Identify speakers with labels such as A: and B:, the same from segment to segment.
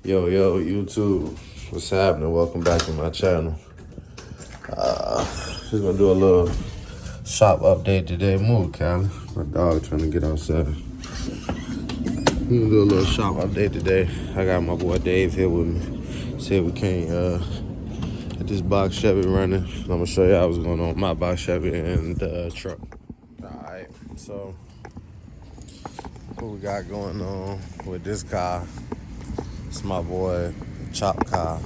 A: Yo, YouTube, what's happening? Welcome back to my channel. Just gonna do a little shop update today. Move, Callie. My dog trying to get outside. I'm gonna do a little shop update today. I got my boy Dave here with me. Said we can't get this box Chevy running. I'm gonna show y'all what's going on with my box Chevy and the truck. Alright, so what we got going on with this car? It's my boy Chop car.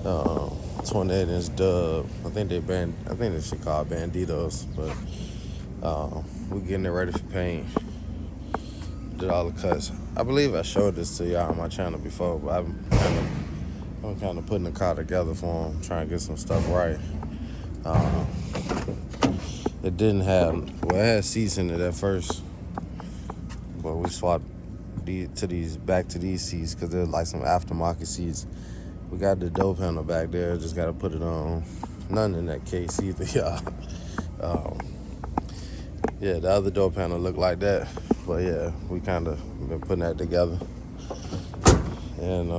A: 28-inch dub. I think they should call it Banditos, but we getting it ready for paint. Did all the cuts. I believe I showed this to y'all on my channel before, but I'm kind of putting the car together for them, trying to get some stuff right. It didn't have, well, it had seats in it at first, but we swapped back to these seats because they're like some aftermarket seats. We got the door panel back there, just got to put it on. None in that case either, y'all. Yeah, the other door panel looked like that, but yeah, we kind of been putting that together. And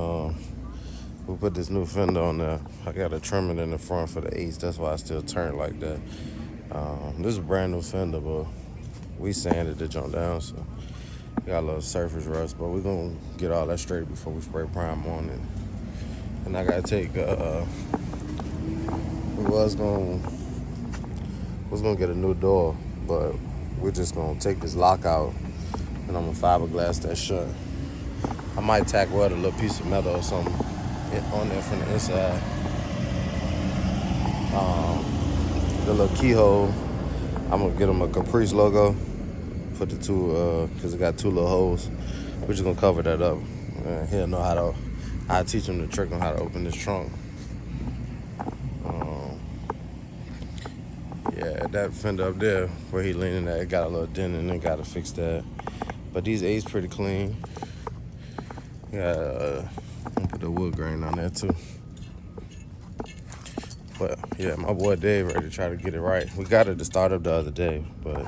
A: we put this new fender on there. I got a trim it in the front for the 8s, that's why I still turn like that. This is a brand new fender, but we sanded the jump down, so got a little surface rust, but we're gonna get all that straight before we spray prime on it. And I gotta take, we was gonna get a new door, but we're just gonna take this lock out and I'm gonna fiberglass that shut. I might tack weld a little piece of metal or something on there from the inside. The little keyhole, I'm gonna get them a Caprice logo. Put the two, cause it got two little holes. We're just gonna cover that up. He'll know how to. I teach him the trick on how to open this trunk. Yeah, that fender up there where he leaning at, it got a little dent in it. Gotta fix that. But these 8s pretty clean. Yeah, I'm gonna put the wood grain on there too. But yeah, my boy Dave ready to try to get it right. We got it to start up the other day, but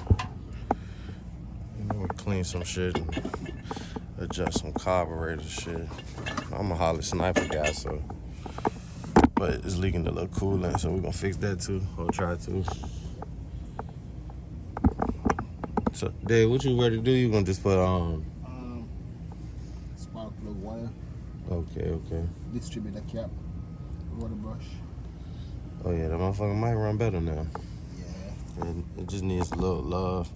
A: we'll clean some shit and adjust some carburetor shit. I'm a Holly Sniper guy, so, but it's leaking a little coolant, so we're gonna fix that too, or try to. So Dave, what you ready to do? You gonna just put
B: spark plug wire.
A: Okay.
B: Distributor cap. Water brush.
A: Oh yeah, that motherfucker might run better now.
B: Yeah.
A: It just needs a little love.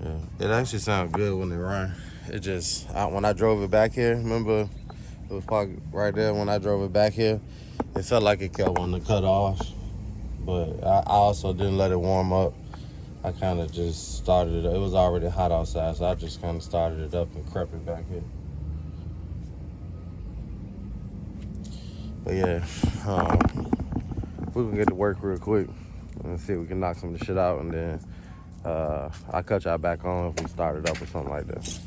A: Yeah, it actually sounds good when it run. It just, when I drove it back here, remember it was parked right there. When I drove it back here, it felt like it kept wanting to cut off, but I also didn't let it warm up. I kind of just started it. It was already hot outside, so I just kind of started it up and crept it back here. But yeah, we can get to work real quick and see if we can knock some of the shit out, and then I'll cut y'all back on if we start it up or something like that.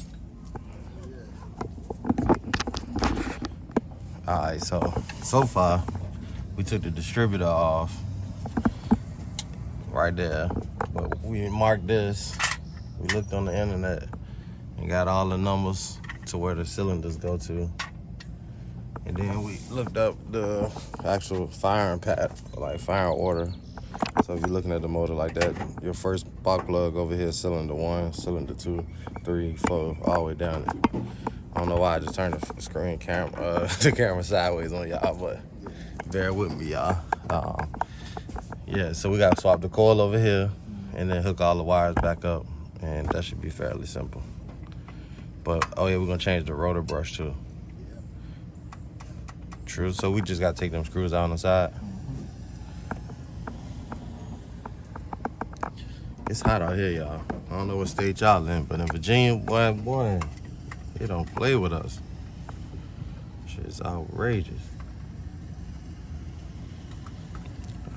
A: Alright, so far we took the distributor off right there, but we marked this. We looked on the internet and got all the numbers to where the cylinders go to, and then we looked up the actual firing path, like firing order. So if you're looking at the motor like that, your first spark plug over here is cylinder 1, cylinder 2, 3, 4, all the way down. I don't know why I just turned the screen camera, the camera sideways on y'all, but bear with me, y'all. Yeah, so we gotta swap the coil over here and then hook all the wires back up, and that should be fairly simple. But, oh yeah, we're gonna change the rotor brush too. True, so we just gotta take them screws out on the side. It's hot out here, y'all. I don't know what state y'all in, but in Virginia, boy, they don't play with us. Shit's outrageous.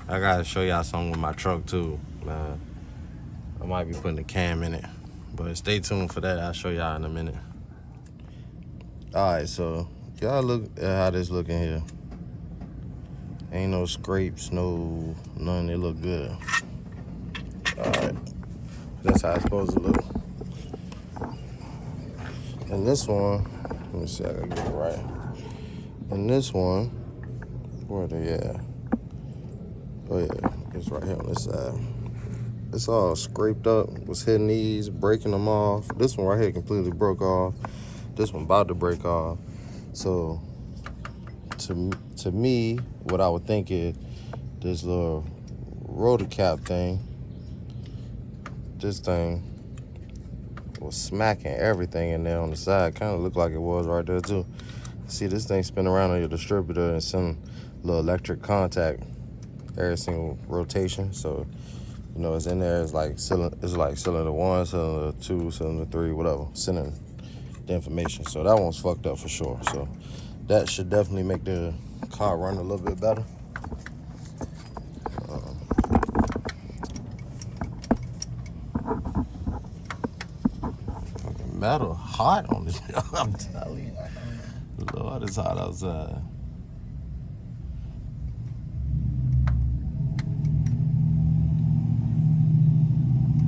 A: I gotta show y'all something with my truck too. I might be putting a cam in it, but stay tuned for that. I'll show y'all in a minute. All right, so y'all look at how this looking here. Ain't no scrapes, none. It look good. All right, that's how it's supposed to look. And this one, let me see, I gotta get it right. And this one, where they at? Oh yeah, it's right here on this side. It's all scraped up, was hitting these, breaking them off. This one right here completely broke off. This one about to break off. So to me, what I would think is this little rotor cap thing, this thing was smacking everything in there on the side. Kind of looked like it was right there too. See, this thing spin around on your distributor and some little electric contact every single rotation. So, you know, it's in there. It's like cylinder 1, cylinder 2, cylinder 3, whatever, sending the information. So that one's fucked up for sure. So that should definitely make the car run a little bit better. Metal hot on this. I'm telling you, Lord, it's hot outside.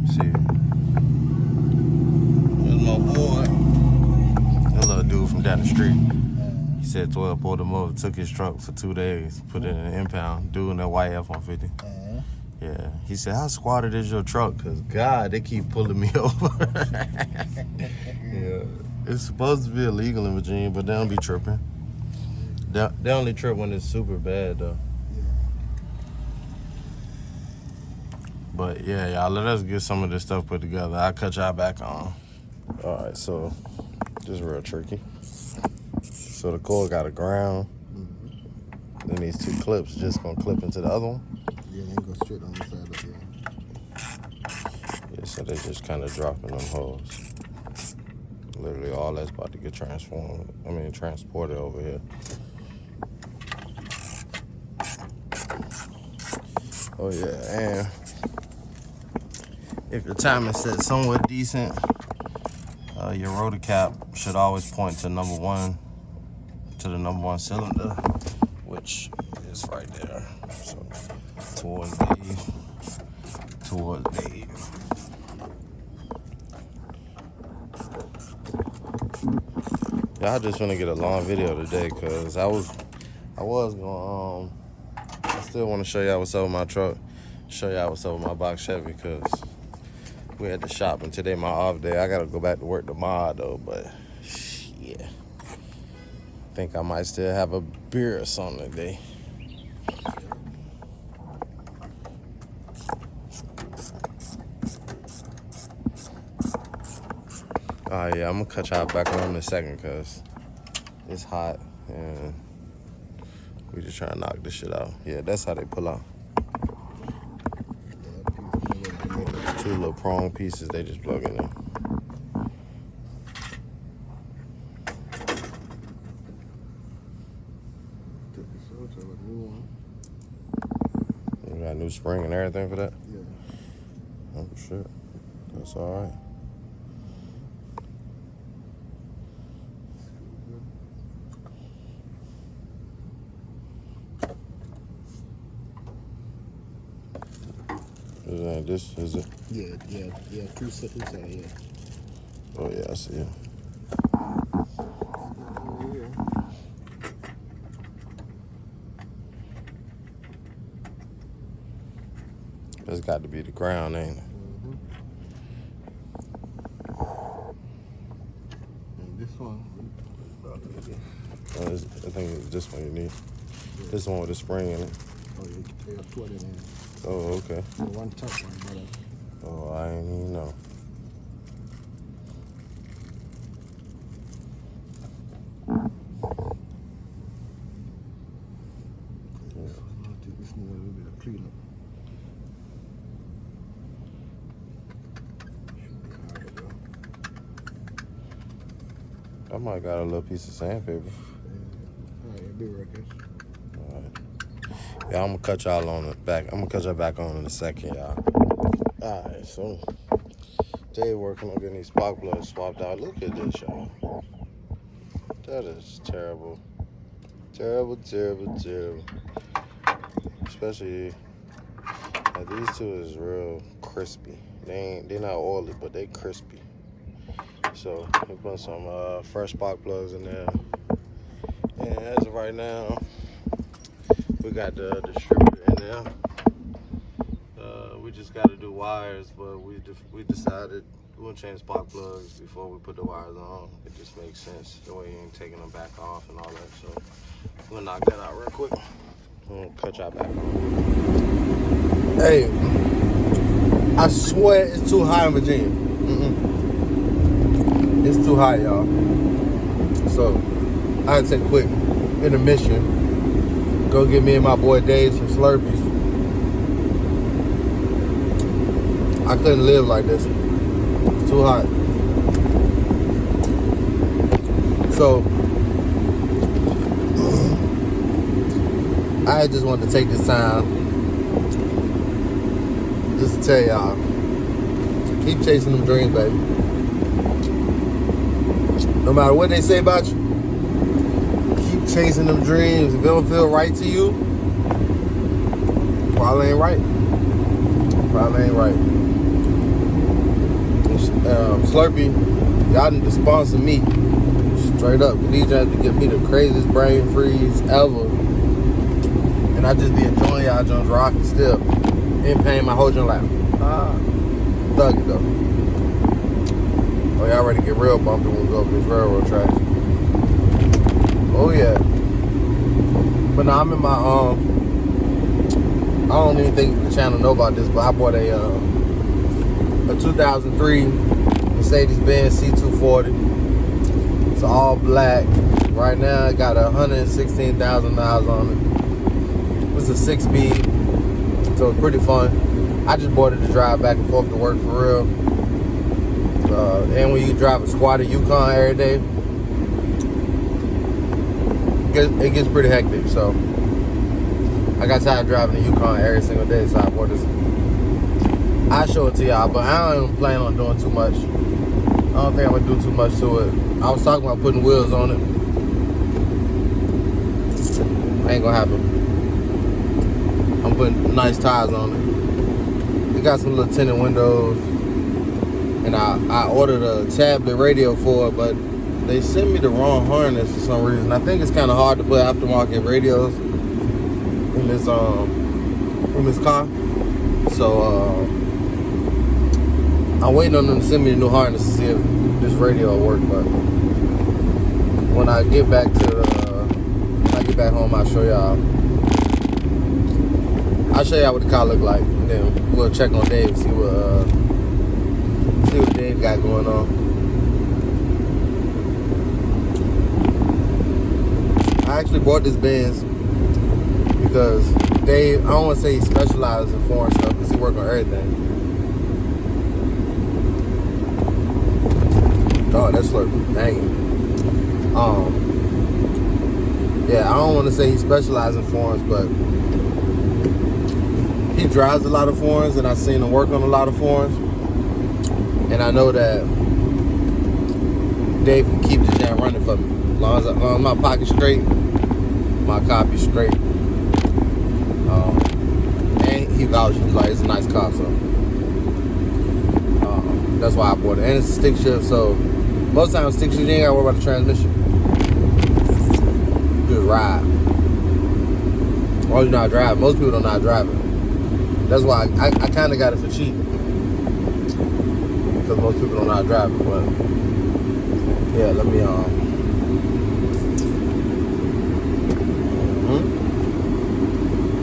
A: See, here's my boy, that little dude from down the street. He said 12 pulled him over, took his truck for 2 days, put it in an impound, dude in that white F-150. Yeah, he said, how squatted is your truck? Because, God, they keep pulling me over. Yeah, it's supposed to be illegal in Virginia, but they don't be tripping. They only trip when it's super bad, though. But, yeah, y'all, let us get some of this stuff put together. I'll cut y'all back on. All right, so this is real tricky. So the cord got a ground. Then these 2 clips just going to clip into the other one.
B: Yeah, they go straight on the side of there.
A: Yeah, so they just kind of dropping them holes. Literally all that's about to get transported over here. Oh yeah, and if your timing set somewhat decent, your rotor cap should always point to the number one cylinder, which is right there. So towards Dave. Y'all just wanna get a long video today, cause I still want to show y'all what's up with my truck, show y'all what's up with my box Chevy, cause we had to shop and today my off day. I gotta go back to work tomorrow though, but yeah, I think I might still have a beer or something today. Yeah, I'm gonna cut y'all back on in a second because it's hot and we just trying to knock this shit out. Yeah, that's how they pull out. 2 little prong pieces, they just plug in there. You got a new spring and everything for that?
B: Yeah.
A: Oh shit, that's all right. This is it?
B: Yeah. 2 set inside, yeah.
A: Oh yeah, I see it. That's got to be the ground, ain't it?
B: And this one.
A: I think it's this one you need. Yeah. This one with the spring in it.
B: Oh, you have 2 of them in it.
A: Oh, okay.
B: One top one, brother.
A: Oh, I ain't even know.
B: This need a little bit of cleanup.
A: I might got a little piece of sandpaper.
B: All right, it'll be working.
A: All right. Yeah, I'm gonna cut y'all on the back. I'm gonna cut y'all back on in a second, y'all. All right, so Jay working on getting these spark plugs swapped out. Look at this, y'all. That is terrible. Terrible. Especially these 2 is real crispy. They're not oily, but they crispy. So we put some fresh spark plugs in there. And as of right now, we got the distributor in there. We just got to do wires, but we decided we'll change spark plugs before we put the wires on. It just makes sense. The way you ain't taking them back off and all that. So we'll knock that out real quick. We'll cut y'all back on.
B: Hey, I swear it's too high in Virginia. It's too high, y'all. So I had to take a quick intermission. Go get me and my boy Dave some Slurpees. I couldn't live like this. It's too hot. So I just wanted to take this time just to tell y'all, keep chasing them dreams, baby. No matter what they say about you, keep chasing them dreams. If it don't feel right to you, probably ain't right. Probably ain't right. Slurpee, y'all need to sponsor me. Straight up. These guys to give me the craziest brain freeze ever. And I just be enjoying y'all Jones rocking still. Ain't paying my whole joint like, thug it though. Oh, y'all ready to get real bumpy when we go over this railroad track. Oh yeah. But now I'm in my I don't even think the channel know about this, but I bought a 2003 Mercedes-Benz C240. It's all black. Right now I got 116,000 miles on it. It's a 6-speed, so it's pretty fun. I just bought it to drive back and forth to work for real. And when you drive a squatted Yukon every day, it gets pretty hectic. So I got tired of driving the Yukon every single day, so I bought this. I'll show it to y'all, but I don't even plan on doing too much. I don't think I'm gonna do too much to it. I was talking about putting wheels on it. Ain't gonna happen. I'm putting nice tires on it. It got some little tinted windows. And I ordered a tablet radio for it, but they sent me the wrong harness for some reason. I think it's kind of hard to put aftermarket radios in this car. So I'm waiting on them to send me a new harness to see if this radio will work. But when I get back home, I'll show y'all. I'll show y'all what the car look like, and then we'll check on Dave and see what Dave got going on. I actually bought this Benz because Dave, I don't want to say he specializes in foreign stuff because he works on everything. Oh, that's like dang. Yeah, I don't want to say he specializes in foreigns, but he drives a lot of foreigns, and I've seen him work on a lot of foreigns. And I know that Dave can keep the jam running for me. As long as my pocket's straight, my car be straight. And he vouched, he's like, it's a nice car, so that's why I bought it. And it's a stick shift, so most times stick shift, you ain't gotta worry about the transmission. Just ride. Or you're not driving. Most people don't know how to drive it. That's why I kind of got it for cheap. Because most people don't know how to drive it, but yeah, let me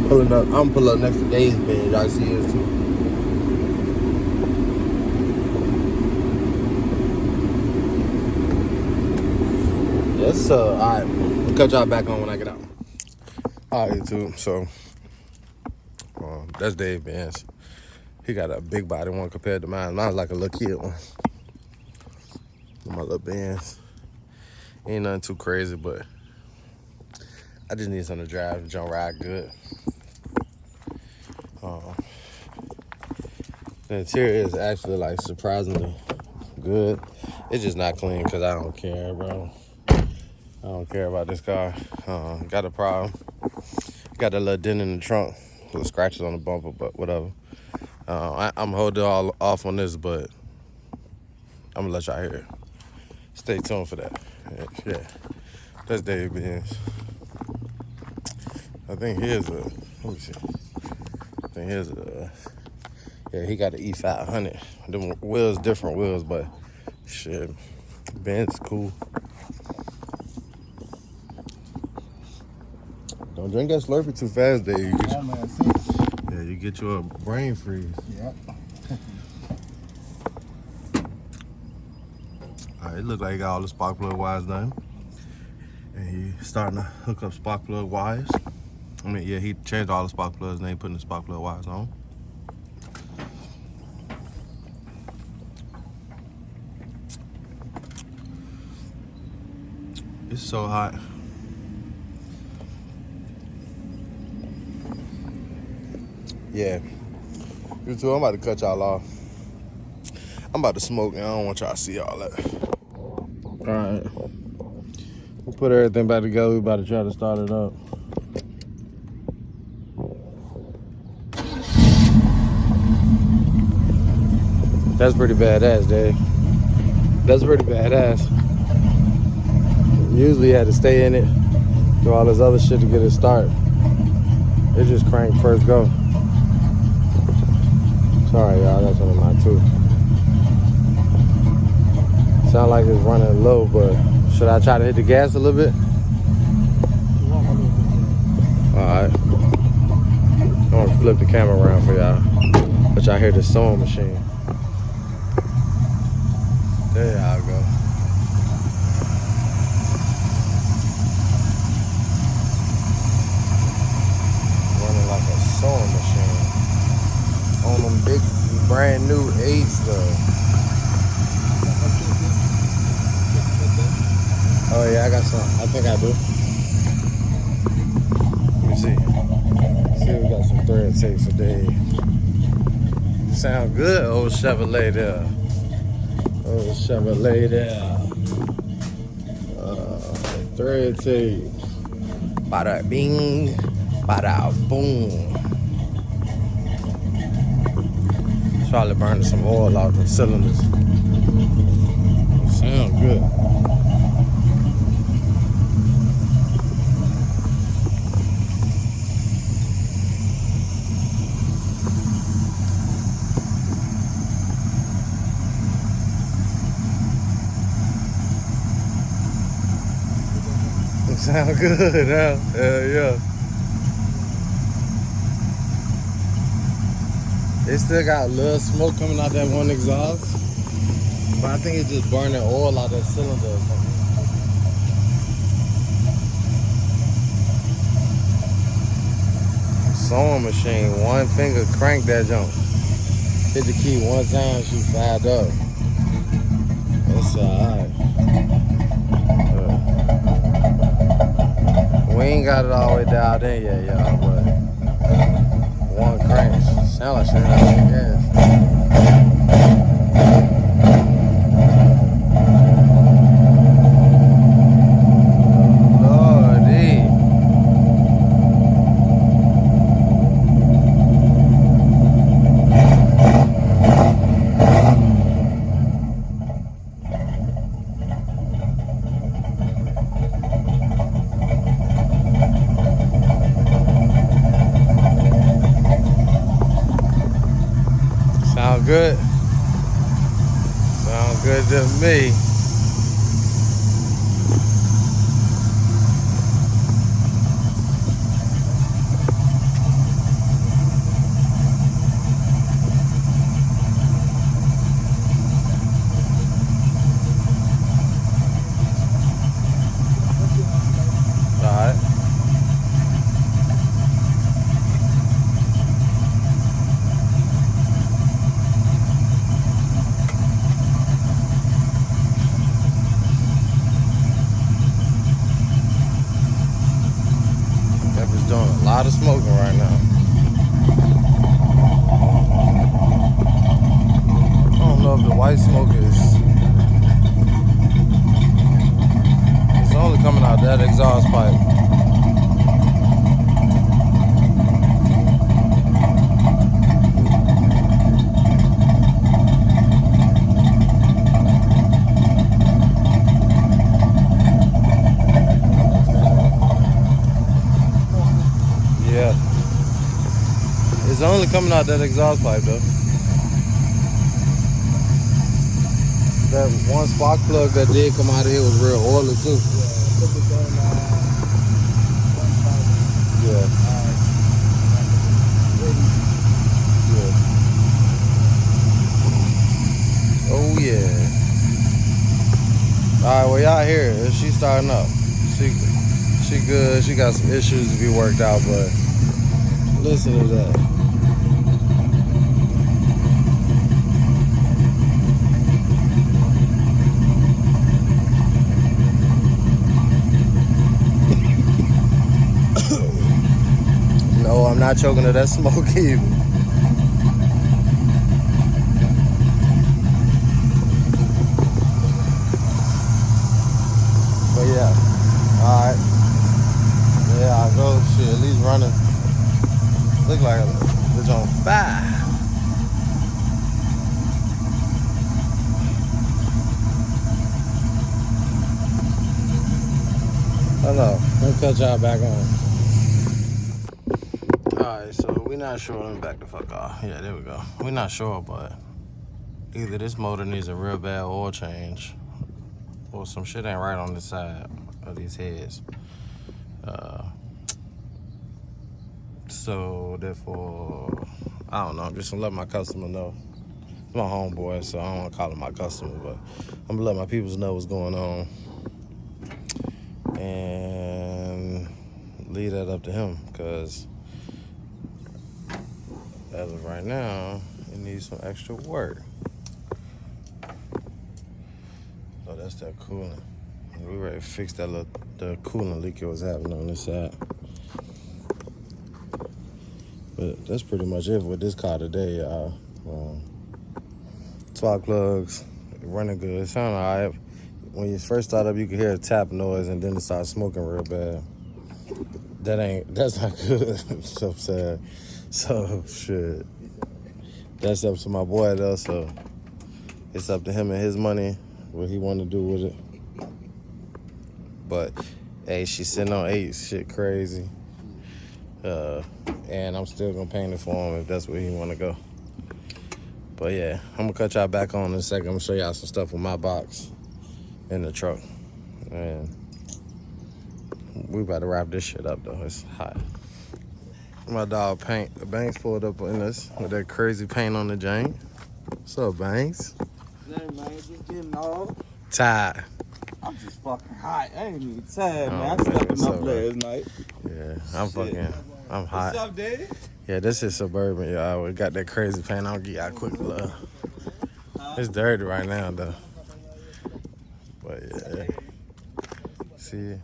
B: pulling up. I'm pulling up next to Dave's Benz. Y'all see his too. Yes, sir. All right, we'll cut y'all back on when I get out. All right, YouTube. So that's Dave's Benz. He got a big body one compared to mine. Mine's like a little kid one. My little Benz. Ain't nothing too crazy, but I just need something to drive, jump ride good. The interior is actually like surprisingly good. It's just not clean because I don't care, bro. I don't care about this car. Got a problem. Got a little dent in the trunk, little scratches on the bumper, but whatever. I'm holding all off on this, but I'm gonna let y'all hear it. Stay tuned for that. Yeah.
A: That's Dave Benz. I think here's a, let me see. I think here's a, yeah, he got an E500. Them wheels, different wheels, but shit, Benz cool. Don't drink that Slurpee too fast, Dave. You get you a brain freeze.
B: Yeah.
A: Alright, it look like he got all the spark plug wires done. And he's starting to hook up spark plug wires. I mean, yeah, he changed all the spark plugs and ain't putting the spark plug wires on. It's so hot. Yeah. You too, I'm about to cut y'all off. I'm about to smoke and I don't want y'all to see all that. Alright. We'll put everything back together. We about to try to start it up. That's pretty badass, Dave. That's pretty badass. Usually you had to stay in it, do all this other shit to get it started. It just cranked first go. Sorry, y'all, that's on my tooth. Sound like it's running low, but should I try to hit the gas a little bit? Alright. I'm gonna flip the camera around for y'all. But y'all hear the sewing machine. There y'all go. Running like a sewing machine. On them big, brand new 8s though. Oh yeah, I got some. I think I do. Let me see. See, we got some thread tapes today. Sound good, old Chevrolet there. Old Chevrolet there. Thread tape. Bada bing, bada boom. Probably burning some oil off the cylinders. Sound good. Sound good, huh? Hell yeah. It still got a little smoke coming out that one exhaust, but I think it's just burning oil out that cylinder or something. Sewing machine, one finger crank that jump. Hit the key one time, she fired up. That's alright. We ain't got it all the way dialed in yet, y'all, but one crank. Sound like shit out of gas. Lordy. Sound good? Sound good to me. Alright. Doing a lot of smoking right now. I don't know if the white smoke is, it's only coming out that exhaust pipe. only coming out that exhaust pipe though. That one spark plug that did come out of here was real oily too. Yeah. Yeah. Oh yeah. Alright, well y'all hear it. She's starting up. She good. She got some issues to be worked out, but listen to that. No, I'm not choking to that smoke either. But yeah, alright. Yeah, I go shit, at least running. Look like it's on fire. Hello, let me cut y'all back on. Alright, so we not sure. Let me back the fuck off. Yeah, there we go. We not sure, but either this motor needs a real bad oil change or some shit ain't right on the side of these heads. So therefore, I don't know. I'm just gonna let my customer know. It's my homeboy, so I don't want to call him my customer, but I'm gonna let my peoples know what's going on and leave that up to him, because as of right now, it needs some extra work. Oh, that's that coolant. We ready to fix that the coolant leak it was having on this side. But that's pretty much it with this car today, y'all. Spark plugs running good. It sounded alright. When you first start up, you could hear a tap noise, and then it started smoking real bad. That's not good. So sad. So shit. That's up to my boy though. So it's up to him and his money, what he want to do with it. But hey, she's sitting on 8, shit crazy. And I'm still gonna paint it for him if that's where he wanna go. But yeah, I'm gonna cut y'all back on in a second. I'm gonna show y'all some stuff with my box in the truck. And we about to wrap this shit up though, it's hot. My dog Banks pulled up in this with that crazy paint on the jank. What's up, Banks?
C: Hey man, just getting off.
A: Tired.
C: I'm just fucking hot. I ain't even tired,
A: Oh,
C: man. I slept
A: man,
C: enough last night.
A: Yeah, I'm hot.
C: What's up, Daddy?
A: Yeah, this is Suburban, y'all. We got that crazy paint. I'll get y'all a quick look. It's dirty right now, though. But yeah. See?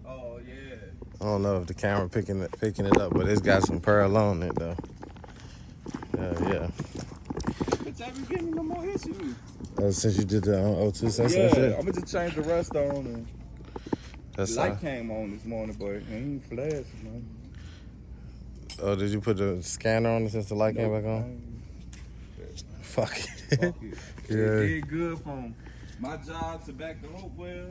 C: Oh yeah.
A: I don't know if the camera picking it up, but it's got some pearl on it, though. Yeah.
C: Bitch, I be getting no more issues.
A: Since you did the O2 sensor
C: Yeah,
A: and shit?
C: I'm gonna just change the rest on and
A: That's
C: the light came on this morning, but it ain't flashing, man.
A: Oh, did you put the scanner on it since the light came back on? Fuck it.
C: Fuck it.
A: Yeah.
C: It did good from my job to back the hope well.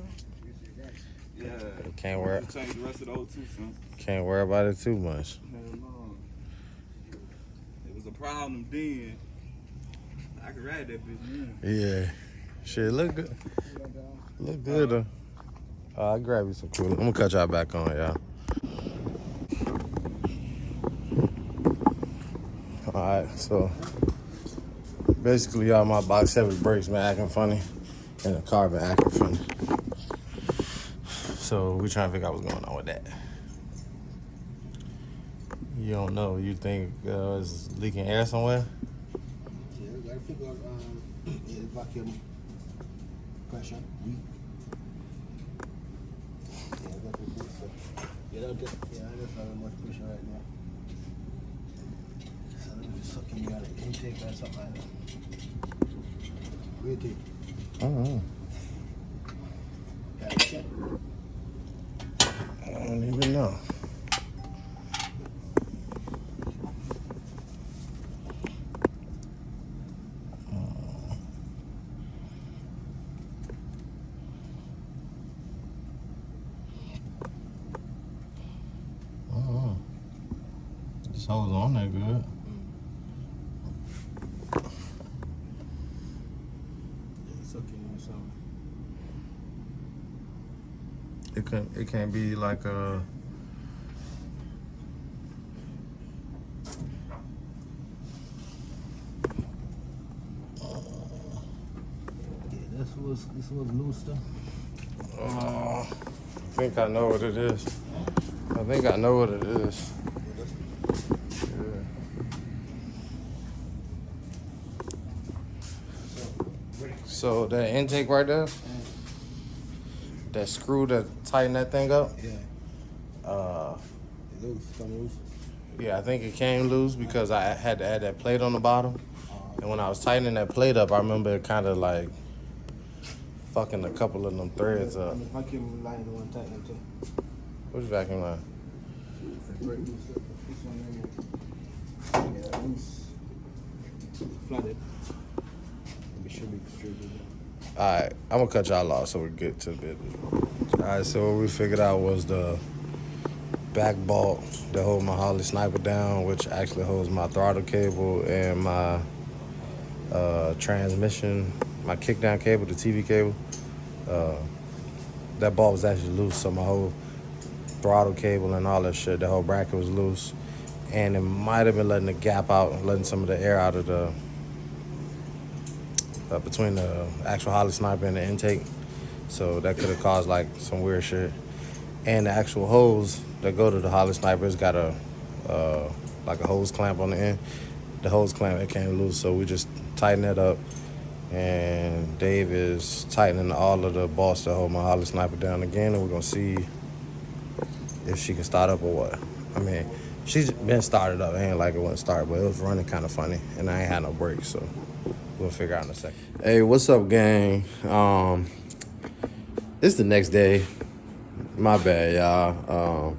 C: Yeah.
A: Can't worry.
C: Just change the rest of the O2 sensors.
A: Can't worry about it too much.
C: Hell no. It was a problem then. I could ride that bitch now.
A: Yeah. Shit, look good. Look good, though. I'll grab you some cooler. I'm gonna cut y'all back on, y'all. Alright, so basically, y'all, my box Chevy brakes been acting funny and the car been acting funny. So we trying to figure out what's going on with that. You don't know. You think it's leaking air somewhere?
D: Yeah, we gotta figure out the vacuum pressure. Yeah, that's not much pressure right now. So let me just sucking you out of intake or something like that. What do you think?
A: I don't know.
D: Gotta check.
A: I don't even know. This hole's on there good.
D: something.
A: It can't be like a.
D: Yeah, this was loose though.
A: I think I know what it is. I think I know what it is. Yeah. So that intake right there, that screw that tighten that thing up.
D: Yeah. Loose, come loose.
A: Yeah, I think it came loose because I had to add that plate on the bottom. And when I was tightening that plate up, I remember it kind of like fucking a couple of them threads up.
D: The vacuum line the one tighten too.
A: Which vacuum line?
D: Break loose. This one right here. Yeah, loose. Flooded. It should be distributed.
A: Alright, I'm gonna cut y'all off so we get to the business. Alright, so what we figured out was the back bolt that hold my Harley Sniper down, which actually holds my throttle cable and my transmission, my kickdown cable, the TV cable. That bolt was actually loose, so my whole throttle cable and all that shit, the whole bracket was loose. And it might have been letting the gap out, letting some of the air out of the between the actual Harley Sniper and the intake. So that could have caused like some weird shit. And the actual hose that go to the Harley Sniper's got a like a hose clamp on the end. The hose clamp, it came loose, so we just tightened that up. And Dave is tightening all of the bolts that hold my Harley Sniper down again, and we're gonna see if she can start up or what. I mean, she's been started up. It ain't like it wouldn't start, but it was running kind of funny, and I ain't had no brakes, so we'll figure out in a second. Hey, what's up, gang? It's the next day. My bad, y'all.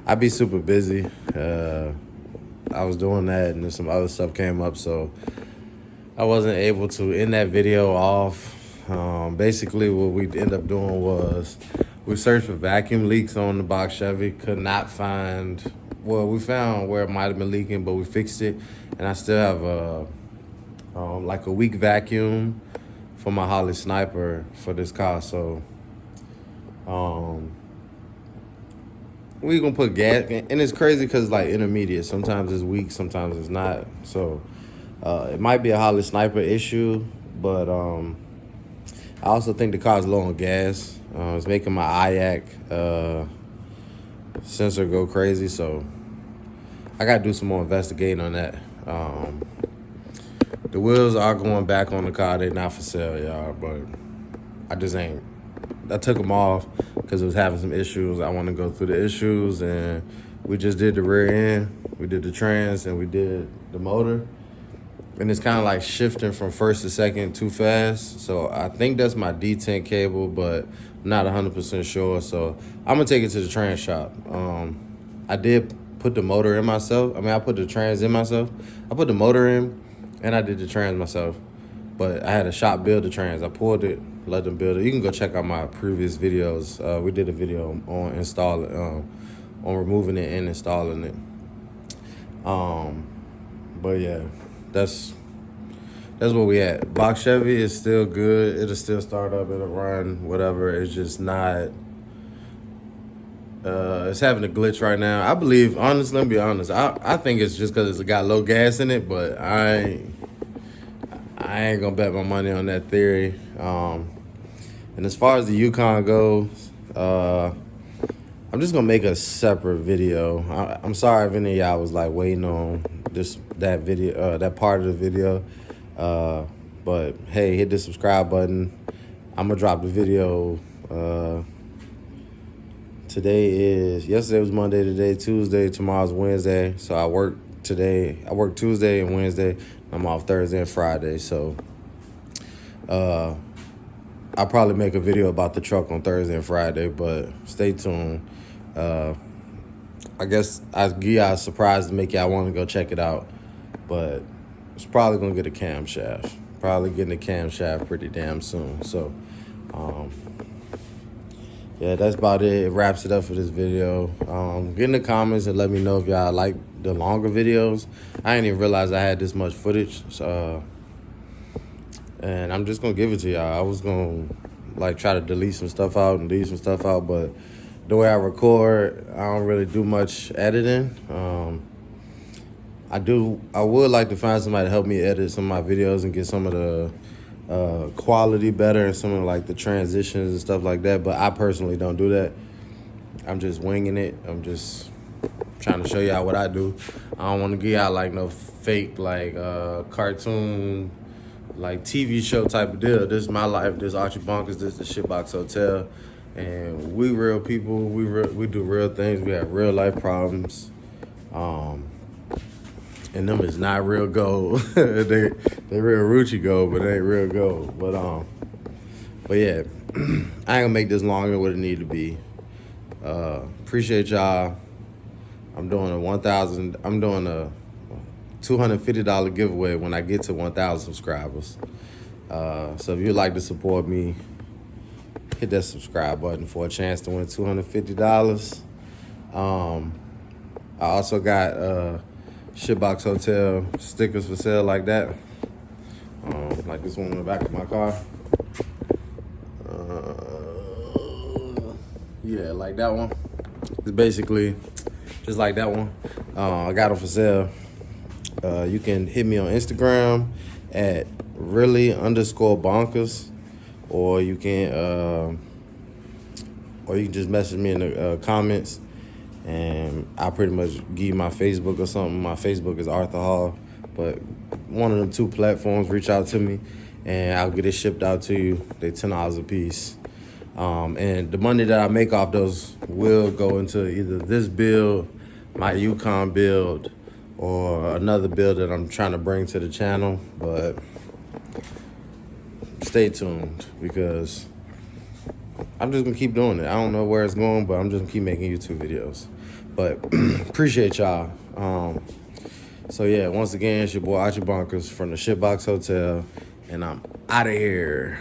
A: I be super busy. I was doing that, and then some other stuff came up, so I wasn't able to end that video off. Basically, what we ended up doing was we searched for vacuum leaks on the box Chevy. Could not find. Well, we found where it might have been leaking, but we fixed it, and I still have like a weak vacuum for my Harley Sniper for this car. So we gonna put gas, and it's crazy because like intermediate. Sometimes it's weak, sometimes it's not. So it might be a Harley Sniper issue, but I also think the car's low on gas. It's making my IAC sensor go crazy, so I gotta do some more investigating on that. The wheels are going back on the car. They're not for sale, y'all, but I took them off because it was having some issues. I want to go through the issues, and we just did the rear end, we did the trans, and we did the motor. And it's kind of like shifting from first to second too fast. So I think that's my detent cable, but I'm not 100% sure. So I'm going to take it to the trans shop. I did put the motor in myself. I mean, I put the trans in myself. I put the motor in, and I did the trans myself. But I had a shop build the trans. I pulled it, let them build it. You can go check out my previous videos. We did a video on installing, on removing it and installing it. But yeah, that's where we at. Box Chevy is still good. It'll still start up. It'll run. Whatever. It's just not. It's having a glitch right now. I believe, honestly, let me be honest. I think it's just because it's got low gas in it, but I ain't gonna bet my money on that theory. And as far as the Yukon goes, I'm just gonna make a separate video. I'm sorry if any of y'all was like waiting on that video, that part of the video. But hey, hit the subscribe button. I'm gonna drop the video. Yesterday was Monday, today Tuesday, tomorrow's Wednesday. So I work today. I work Tuesday and Wednesday. I'm off Thursday and Friday. So I'll probably make a video about the truck on Thursday and Friday, but stay tuned. I guess I'll give y'all a surprise to make y'all want to go check it out, but it's probably gonna get a camshaft. Probably getting a camshaft pretty damn soon. So yeah, that's about it. It wraps it up for this video. Get in the comments and let me know if y'all like the longer videos. I didn't even realize I had this much footage. So, and I'm just gonna give it to y'all. I was gonna like try to delete some stuff out and leave some stuff out, but the way I record, I don't really do much editing. I would like to find somebody to help me edit some of my videos and get some of the quality better and some of like the transitions and stuff like that, but I personally don't do that. I'm just winging it. I'm just trying to show y'all what I do. I don't want to give y'all like no fake like cartoon like TV show type of deal. This is my life. This is Archie Bonkers. This is the Shitbox Hotel, and we real people. We do real things. We have real life problems, and them is not real gold. they real Rucci gold, but they ain't real gold. But yeah, I ain't gonna make this longer than what it need to be. Appreciate y'all. I'm doing a $250 giveaway when I get to 1,000 subscribers. So if you'd like to support me, hit that subscribe button for a chance to win $250. I also got Shitbox Hotel stickers for sale like that. Like this one in the back of my car. Yeah, like that one. It's basically just like that one. I got them for sale. You can hit me on Instagram at really_bonkers, or you can just message me in the comments, and I'll pretty much give you my Facebook or something. My Facebook is Arthur Hall, but one of them two platforms, reach out to me, and I'll get it shipped out to you. They're $10 a piece. And the money that I make off those will go into either this build, my Yukon build, or another build that I'm trying to bring to the channel. But stay tuned, because I'm just gonna keep doing it. I don't know where it's going, but I'm just gonna keep making YouTube videos. But appreciate y'all. So yeah, once again, it's your boy Archie Bonkers from the Shitbox Hotel, and I'm out of here.